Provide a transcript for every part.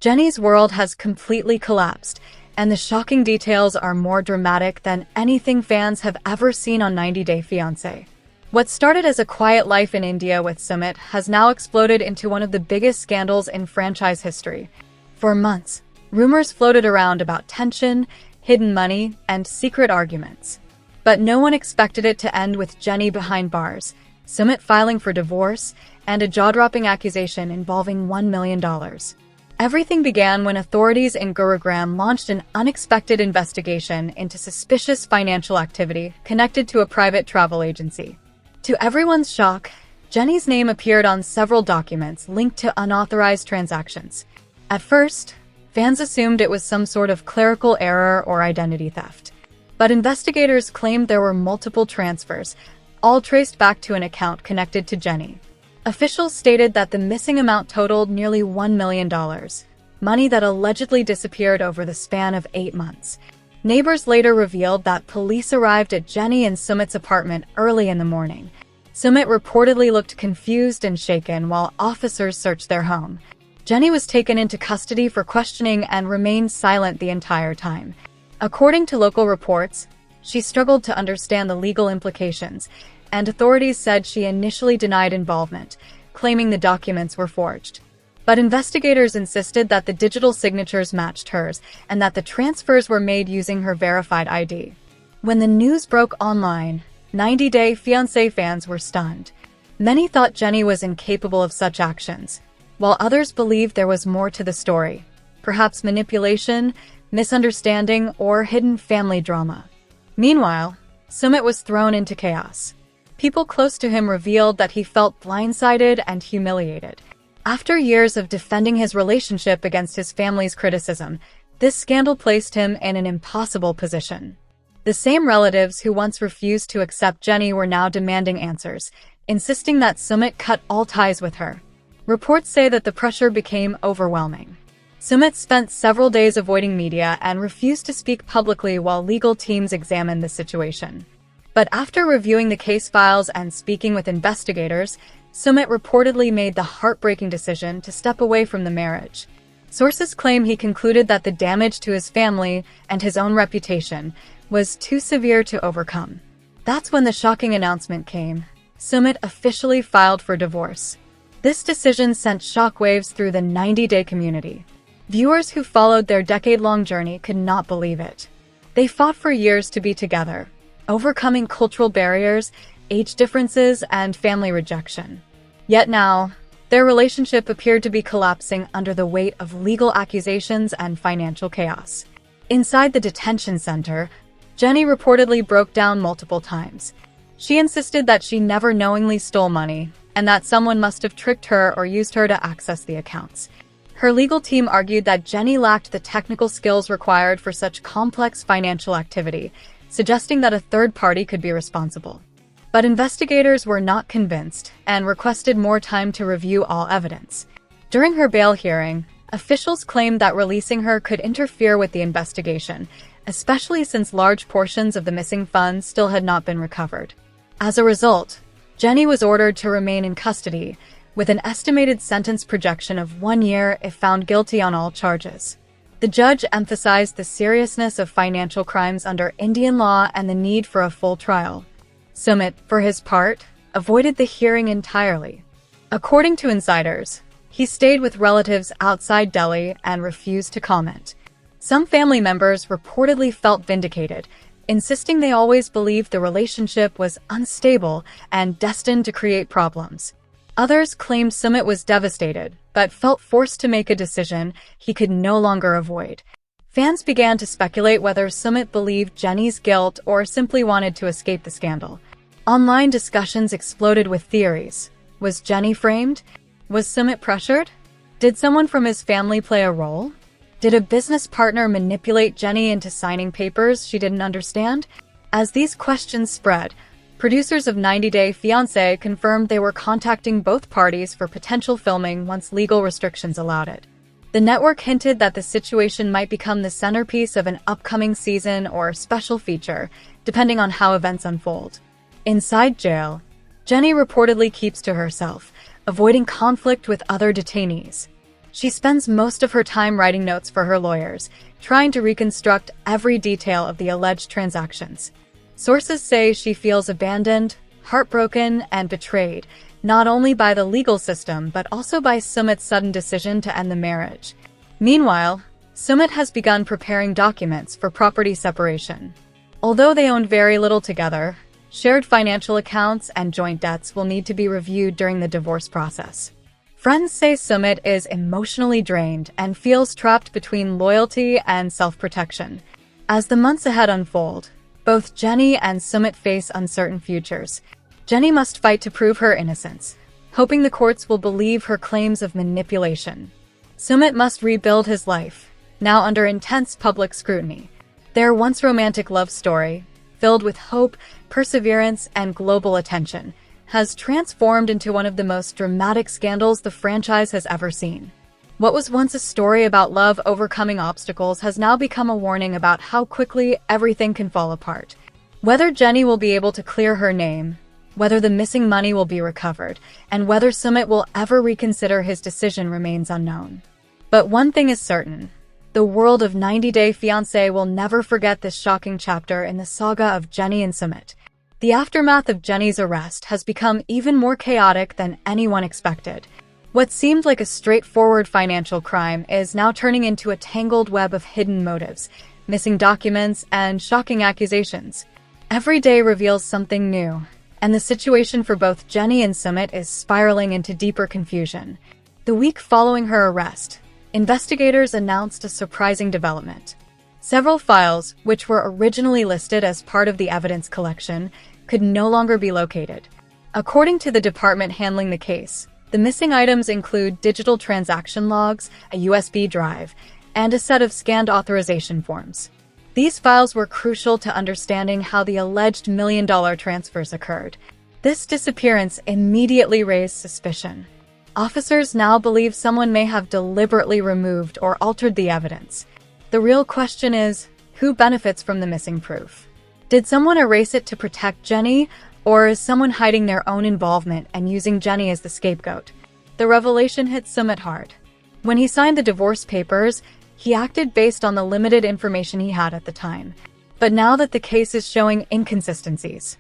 Jenny's world has completely collapsed, and the shocking details are more dramatic than anything fans have ever seen on 90 Day Fiance. What started as a quiet life in India with Sumit has now exploded into one of the biggest scandals in franchise history. For months, rumors floated around about tension, hidden money, and secret arguments. But no one expected it to end with Jenny behind bars, Sumit filing for divorce, and a jaw-dropping accusation involving $1 million. Everything began when authorities in Gurugram launched an unexpected investigation into suspicious financial activity connected to a private travel agency. To everyone's shock, Jenny's name appeared on several documents linked to unauthorized transactions. At first, fans assumed it was some sort of clerical error or identity theft. But investigators claimed there were multiple transfers, all traced back to an account connected to Jenny. Officials stated that the missing amount totaled nearly $1 million, money that allegedly disappeared over the span of 8 months. Neighbors later revealed that police arrived at Jenny and Sumit's apartment early in the morning. Sumit reportedly looked confused and shaken while officers searched their home. Jenny was taken into custody for questioning and remained silent the entire time. According to local reports, she struggled to understand the legal implications, and authorities said she initially denied involvement, claiming the documents were forged. But investigators insisted that the digital signatures matched hers and that the transfers were made using her verified ID. When the news broke online, 90 Day Fiance fans were stunned. Many thought Jenny was incapable of such actions, while others believed there was more to the story, perhaps manipulation, misunderstanding, or hidden family drama. Meanwhile, Sumit was thrown into chaos. People close to him revealed that he felt blindsided and humiliated. After years of defending his relationship against his family's criticism, this scandal placed him in an impossible position. The same relatives who once refused to accept Jenny were now demanding answers, insisting that Sumit cut all ties with her. Reports say that the pressure became overwhelming. Sumit spent several days avoiding media and refused to speak publicly while legal teams examined the situation. But after reviewing the case files and speaking with investigators, Sumit reportedly made the heartbreaking decision to step away from the marriage. Sources claim he concluded that the damage to his family and his own reputation was too severe to overcome. That's when the shocking announcement came. Sumit officially filed for divorce. This decision sent shockwaves through the 90 Day community. Viewers who followed their decade-long journey could not believe it. They fought for years to be together, overcoming cultural barriers, age differences, and family rejection. Yet now, their relationship appeared to be collapsing under the weight of legal accusations and financial chaos. Inside the detention center, Jenny reportedly broke down multiple times. She insisted that she never knowingly stole money, and that someone must have tricked her or used her to access the accounts. Her legal team argued that Jenny lacked the technical skills required for such complex financial activity, suggesting that a third party could be responsible. But investigators were not convinced and requested more time to review all evidence. During her bail hearing, officials claimed that releasing her could interfere with the investigation, especially since large portions of the missing funds still had not been recovered. As a result, Jenny was ordered to remain in custody, with an estimated sentence projection of 1 year if found guilty on all charges. The judge emphasized the seriousness of financial crimes under Indian law and the need for a full trial. Sumit, for his part, avoided the hearing entirely. According to insiders, he stayed with relatives outside Delhi and refused to comment. Some family members reportedly felt vindicated, insisting they always believed the relationship was unstable and destined to create problems. Others claimed Sumit was devastated, but felt forced to make a decision he could no longer avoid. Fans began to speculate whether Sumit believed Jenny's guilt or simply wanted to escape the scandal. Online discussions exploded with theories. Was Jenny framed? Was Sumit pressured? Did someone from his family play a role? Did a business partner manipulate Jenny into signing papers she didn't understand? As these questions spread, producers of 90 Day Fiance confirmed they were contacting both parties for potential filming once legal restrictions allowed it. The network hinted that the situation might become the centerpiece of an upcoming season or special feature, depending on how events unfold. Inside jail, Jenny reportedly keeps to herself, avoiding conflict with other detainees. She spends most of her time writing notes for her lawyers, trying to reconstruct every detail of the alleged transactions. Sources say she feels abandoned, heartbroken, and betrayed, not only by the legal system but also by Sumit's sudden decision to end the marriage. Meanwhile, Sumit has begun preparing documents for property separation. Although they owned very little together, shared financial accounts and joint debts will need to be reviewed during the divorce process. Friends say Sumit is emotionally drained and feels trapped between loyalty and self-protection. As the months ahead unfold, both Jenny and Sumit face uncertain futures. Jenny must fight to prove her innocence, hoping the courts will believe her claims of manipulation. Sumit must rebuild his life, now under intense public scrutiny. Their once romantic love story, filled with hope, perseverance, and global attention, has transformed into one of the most dramatic scandals the franchise has ever seen. What was once a story about love overcoming obstacles has now become a warning about how quickly everything can fall apart. Whether Jenny will be able to clear her name, whether the missing money will be recovered, and whether Sumit will ever reconsider his decision remains unknown. But one thing is certain: the world of 90 Day Fiance will never forget this shocking chapter in the saga of Jenny and Sumit. The aftermath of Jenny's arrest has become even more chaotic than anyone expected. What seemed like a straightforward financial crime is now turning into a tangled web of hidden motives, missing documents, and shocking accusations. Every day reveals something new, and the situation for both Jenny and Sumit is spiraling into deeper confusion. The week following her arrest, investigators announced a surprising development. Several files, which were originally listed as part of the evidence collection, could no longer be located. According to the department handling the case, the missing items include digital transaction logs, a USB drive, and a set of scanned authorization forms. These files were crucial to understanding how the alleged million-dollar transfers occurred. This disappearance immediately raised suspicion. Officers now believe someone may have deliberately removed or altered the evidence. The real question is, who benefits from the missing proof? Did someone erase it to protect Jenny, or is someone hiding their own involvement and using Jenny as the scapegoat? The revelation hit Sumit hard. When he signed the divorce papers, he acted based on the limited information he had at the time. But now that the case is showing inconsistencies,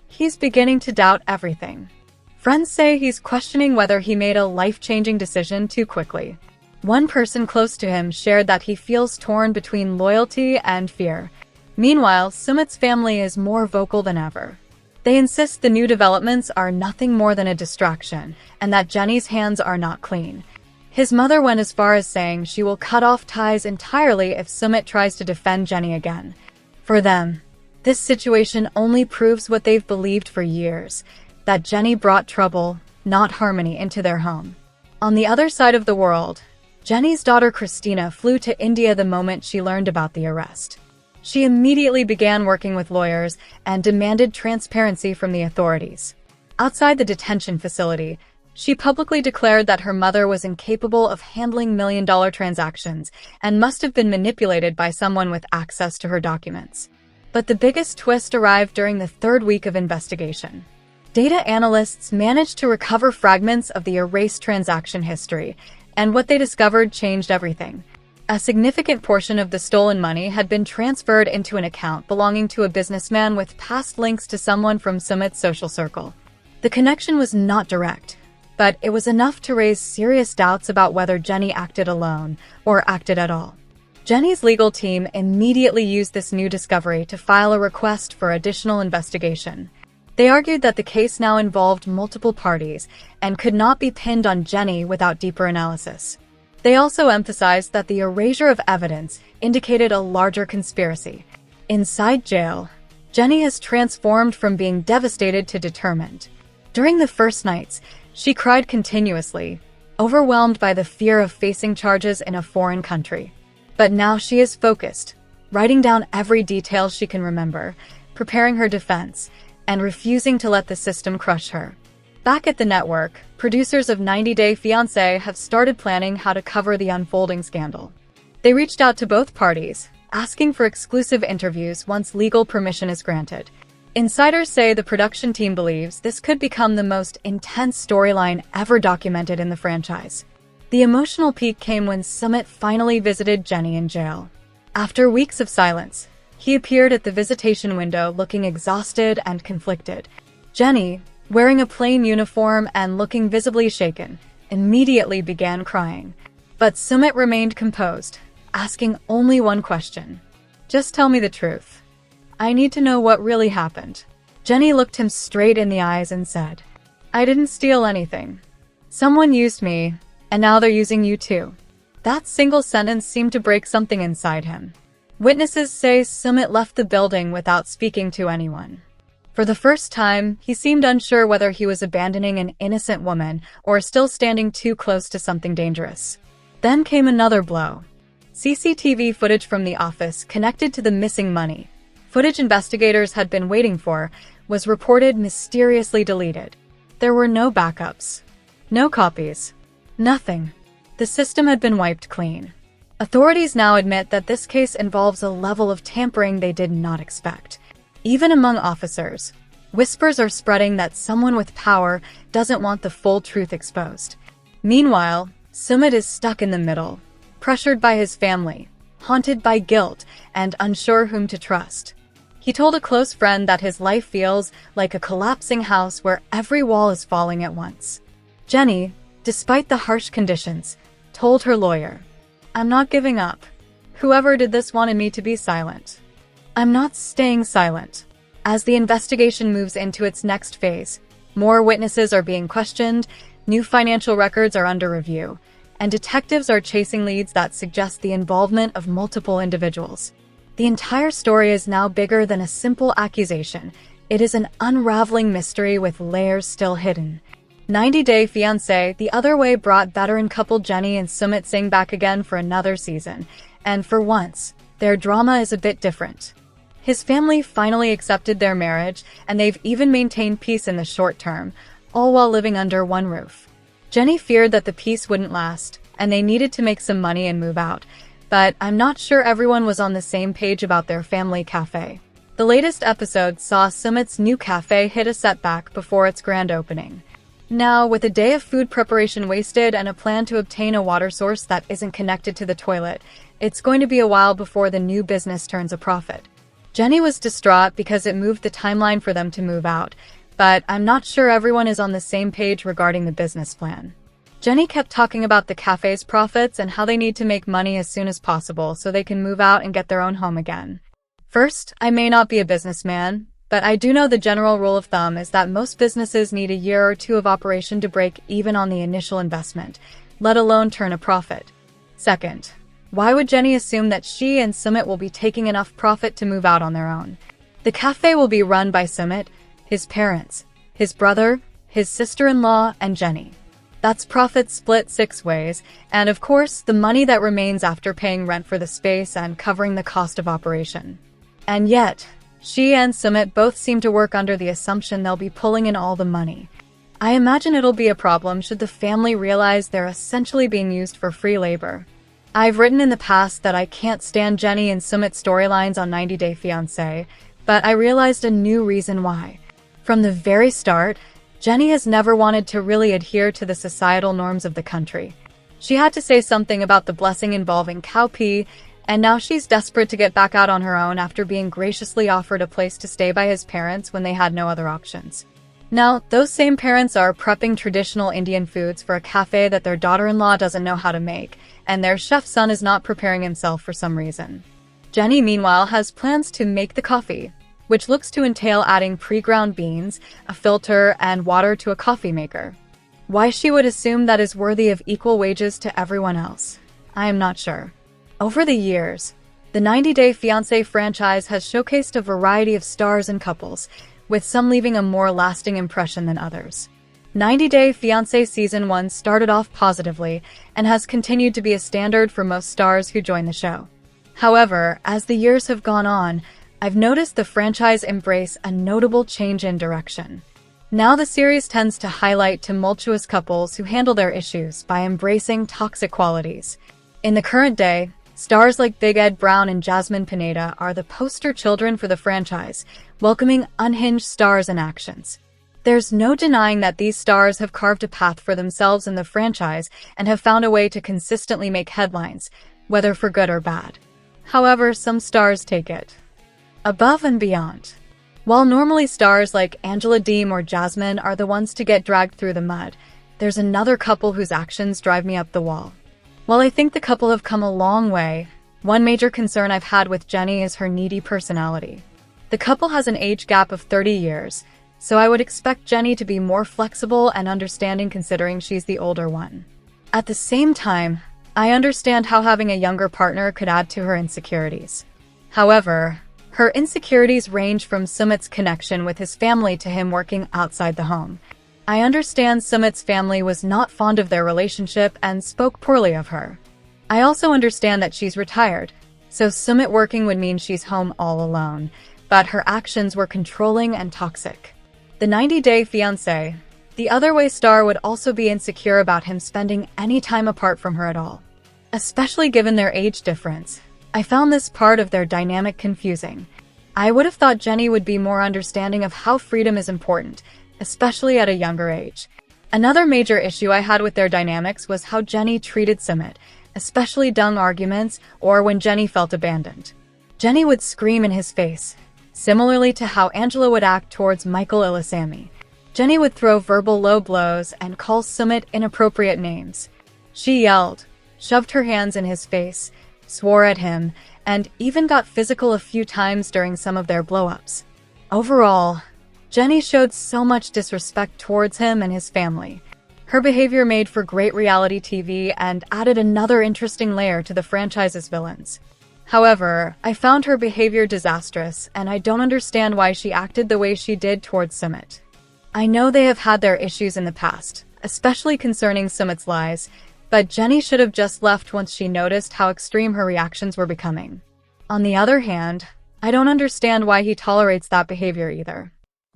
he's beginning to doubt everything. Friends say he's questioning whether he made a life-changing decision too quickly. One person close to him shared that he feels torn between loyalty and fear. Meanwhile, Sumit's family is more vocal than ever. They insist the new developments are nothing more than a distraction, and that Jenny's hands are not clean. His mother went as far as saying she will cut off ties entirely if Sumit tries to defend Jenny again. For them, this situation only proves what they've believed for years, that Jenny brought trouble, not harmony, into their home. On the other side of the world, Jenny's daughter Christina flew to India the moment she learned about the arrest. She immediately began working with lawyers and demanded transparency from the authorities. Outside the detention facility, she publicly declared that her mother was incapable of handling million-dollar transactions and must have been manipulated by someone with access to her documents. But the biggest twist arrived during the third week of investigation. Data analysts managed to recover fragments of the erased transaction history, and what they discovered changed everything. A significant portion of the stolen money had been transferred into an account belonging to a businessman with past links to someone from Sumit's social circle. The connection was not direct, but it was enough to raise serious doubts about whether Jenny acted alone or acted at all. Jenny's legal team immediately used this new discovery to file a request for additional investigation. They argued that the case now involved multiple parties and could not be pinned on Jenny without deeper analysis. They also emphasized that the erasure of evidence indicated a larger conspiracy. Inside jail, Jenny has transformed from being devastated to determined. During the first nights, she cried continuously, overwhelmed by the fear of facing charges in a foreign country. But now she is focused, writing down every detail she can remember, preparing her defense, and refusing to let the system crush her. Back at the network, producers of 90 Day Fiance have started planning how to cover the unfolding scandal. They reached out to both parties, asking for exclusive interviews once legal permission is granted. Insiders say the production team believes this could become the most intense storyline ever documented in the franchise. The emotional peak came when Sumit finally visited Jenny in jail. After weeks of silence, he appeared at the visitation window looking exhausted and conflicted. Jenny, wearing a plain uniform and looking visibly shaken, immediately began crying. But Sumit remained composed, asking only one question. "Just tell me the truth. I need to know what really happened." Jenny looked him straight in the eyes and said, "I didn't steal anything. Someone used me, and now they're using you too." That single sentence seemed to break something inside him. Witnesses say Sumit left the building without speaking to anyone. For the first time, he seemed unsure whether he was abandoning an innocent woman or still standing too close to something dangerous. Then came another blow. CCTV footage from the office connected to the missing money, footage investigators had been waiting for, was reported mysteriously deleted. There were no backups, no copies, nothing. The system had been wiped clean. Authorities now admit that this case involves a level of tampering they did not expect. Even among officers, whispers are spreading that someone with power doesn't want the full truth exposed. Meanwhile, Sumit is stuck in the middle, pressured by his family, haunted by guilt, and unsure whom to trust. He told a close friend that his life feels like a collapsing house where every wall is falling at once. Jenny, despite the harsh conditions, told her lawyer, "I'm not giving up. Whoever did this wanted me to be silent. I'm not staying silent." As the investigation moves into its next phase, more witnesses are being questioned, new financial records are under review, and detectives are chasing leads that suggest the involvement of multiple individuals. The entire story is now bigger than a simple accusation. It is an unraveling mystery with layers still hidden. 90 Day Fiance, the other way, brought veteran couple Jenny and Sumit Singh back again for another season, and for once, their drama is a bit different. His family finally accepted their marriage, and they've even maintained peace in the short term, all while living under one roof. Jenny feared that the peace wouldn't last, and they needed to make some money and move out, but I'm not sure everyone was on the same page about their family cafe. The latest episode saw Sumit's new cafe hit a setback before its grand opening. Now, with a day of food preparation wasted and a plan to obtain a water source that isn't connected to the toilet, it's going to be a while before the new business turns a profit. Jenny was distraught because it moved the timeline for them to move out, but I'm not sure everyone is on the same page regarding the business plan. Jenny kept talking about the cafe's profits and how they need to make money as soon as possible so they can move out and get their own home again. First, I may not be a businessman, but I do know the general rule of thumb is that most businesses need a year or two of operation to break even on the initial investment, let alone turn a profit. Second, why would Jenny assume that she and Sumit will be taking enough profit to move out on their own? The cafe will be run by Sumit, his parents, his brother, his sister-in-law, and Jenny. That's profit split 6 ways, and of course, the money that remains after paying rent for the space and covering the cost of operation. And yet, she and Sumit both seem to work under the assumption they'll be pulling in all the money. I imagine it'll be a problem should the family realize they're essentially being used for free labor. I've written in the past that I can't stand Jenny and Sumit's storylines on 90 Day Fiancé, but I realized a new reason why. From the very start, Jenny has never wanted to really adhere to the societal norms of the country. She had to say something about the blessing involving cowpea, and now she's desperate to get back out on her own after being graciously offered a place to stay by his parents when they had no other options. Now, those same parents are prepping traditional Indian foods for a cafe that their daughter-in-law doesn't know how to make, and their chef's son is not preparing himself for some reason. Jenny, meanwhile, has plans to make the coffee, which looks to entail adding pre-ground beans, a filter, and water to a coffee maker. Why she would assume that is worthy of equal wages to everyone else, I am not sure. Over the years, the 90 Day Fiancé franchise has showcased a variety of stars and couples, with some leaving a more lasting impression than others. 90 Day Fiancé Season 1 started off positively and has continued to be a standard for most stars who join the show. However, as the years have gone on, I've noticed the franchise embrace a notable change in direction. Now the series tends to highlight tumultuous couples who handle their issues by embracing toxic qualities. In the current day, stars like Big Ed Brown and Jasmine Pineda are the poster children for the franchise, welcoming unhinged stars and actions. There's no denying that these stars have carved a path for themselves in the franchise and have found a way to consistently make headlines, whether for good or bad. However, some stars take it above and beyond. While normally stars like Angela Deem or Jasmine are the ones to get dragged through the mud, there's another couple whose actions drive me up the wall. While I think the couple have come a long way, one major concern I've had with Jennie is her needy personality. The couple has an age gap of 30 years, so I would expect Jennie to be more flexible and understanding considering she's the older one. At the same time, I understand how having a younger partner could add to her insecurities. However, her insecurities range from Sumit's connection with his family to him working outside the home. I understand Sumit's family was not fond of their relationship and spoke poorly of her. I also understand that she's retired, so Sumit working would mean she's home all alone, but her actions were controlling and toxic. The 90-Day Fiancé, the other way star, would also be insecure about him spending any time apart from her at all. Especially given their age difference, I found this part of their dynamic confusing. I would have thought Jennie would be more understanding of how freedom is important, especially at a younger age. Another major issue I had with their dynamics was how Jennie treated Sumit, especially during arguments or when Jennie felt abandoned. Jennie would scream in his face, similarly to how Angela would act towards Michael Ilasamy. Jennie would throw verbal low blows and call Sumit inappropriate names. She yelled, shoved her hands in his face, swore at him, and even got physical a few times during some of their blow-ups. Overall, Jennie showed so much disrespect towards him and his family. Her behavior made for great reality TV and added another interesting layer to the franchise's villains. However, I found her behavior disastrous, and I don't understand why she acted the way she did towards Sumit. I know they have had their issues in the past, especially concerning Sumit's lies, but Jennie should have just left once she noticed how extreme her reactions were becoming. On the other hand, I don't understand why he tolerates that behavior either.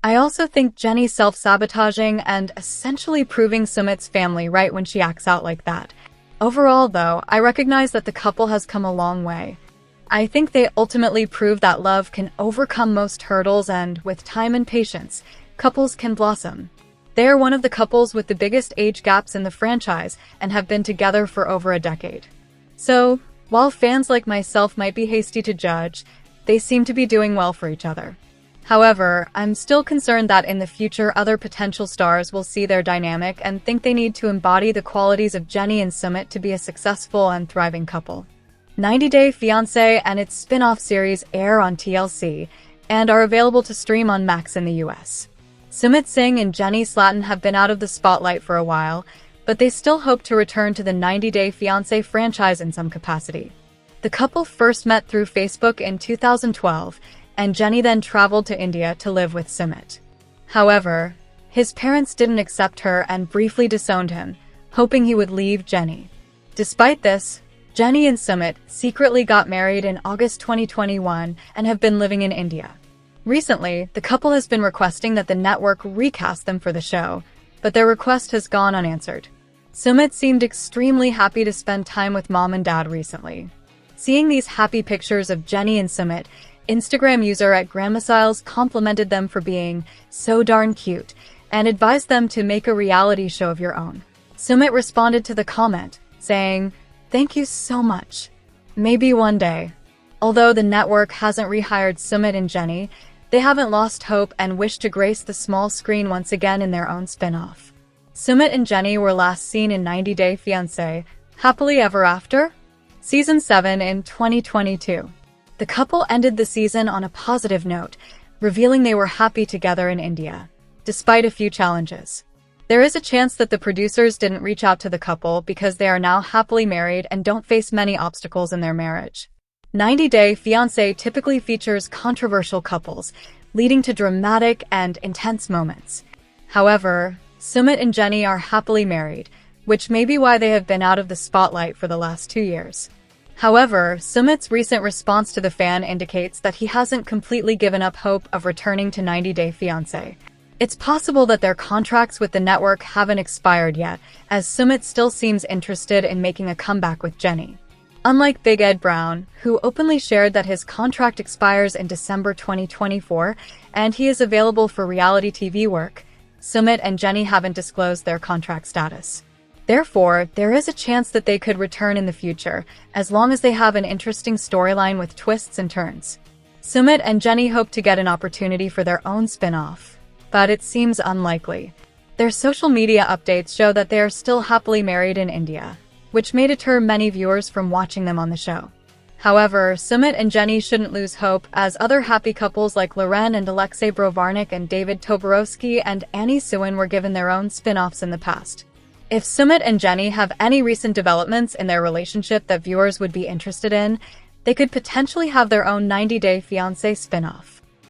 I also think Jennie's self-sabotaging and essentially proving Sumit's family right when she acts out like that. Overall, though, I recognize that the couple has come a long way. I think they ultimately prove that love can overcome most hurdles, and with time and patience, couples can blossom. They are one of the couples with the biggest age gaps in the franchise and have been together for over a decade. So, while fans like myself might be hasty to judge, they seem to be doing well for each other. However, I'm still concerned that in the future other potential stars will see their dynamic and think they need to embody the qualities of Jennie and Sumit to be a successful and thriving couple. 90-Day Fiancé and its spin-off series air on TLC and are available to stream on Max in the US. Sumit Singh and Jennie Slatin have been out of the spotlight for a while, but they still hope to return to the 90-Day Fiancé franchise in some capacity. The couple first met through Facebook in 2012, and Jennie then traveled to India to live with Sumit. However, his parents didn't accept her and briefly disowned him, hoping he would leave Jennie. Despite this, Jennie and Sumit secretly got married in August 2021 and have been living in India. Recently, the couple has been requesting that the network recast them for the show, but their request has gone unanswered. Sumit seemed extremely happy to spend time with mom and dad recently. Seeing these happy pictures of Jennie and Sumit, Instagram user @GrandmaSiles complimented them for being so darn cute and advised them to make a reality show of your own. Sumit responded to the comment, saying, "Thank you so much. Maybe one day." Although the network hasn't rehired Sumit and Jennie, they haven't lost hope and wish to grace the small screen once again in their own spin-off. Sumit and Jennie were last seen in 90-Day Fiancé, Happily Ever After? Season 7 in 2022. The couple ended the season on a positive note, revealing they were happy together in India, despite a few challenges. There is a chance that the producers didn't reach out to the couple because they are now happily married and don't face many obstacles in their marriage. 90-Day Fiancé typically features controversial couples, leading to dramatic and intense moments. However, Sumit and Jennie are happily married, which may be why they have been out of the spotlight for the last 2 years. However, Sumit's recent response to the fan indicates that he hasn't completely given up hope of returning to 90-Day Fiancé. It's possible that their contracts with the network haven't expired yet, as Sumit still seems interested in making a comeback with Jennie. Unlike Big Ed Brown, who openly shared that his contract expires in December 2024 and he is available for reality TV work, Sumit and Jenny haven't disclosed their contract status. Therefore, there is a chance that they could return in the future, as long as they have an interesting storyline with twists and turns. Sumit and Jenny hope to get an opportunity for their own spin-off, but it seems unlikely. Their social media updates show that they are still happily married in India, which may deter many viewers from watching them on the show. However, Sumit and Jenny shouldn't lose hope, as other happy couples like Loren and Alexei Brovarnik and David Toborowski and Annie Suin were given their own spin-offs in the past. If Sumit and Jenny have any recent developments in their relationship that viewers would be interested in, they could potentially have their own 90 Day Fiance spin-off.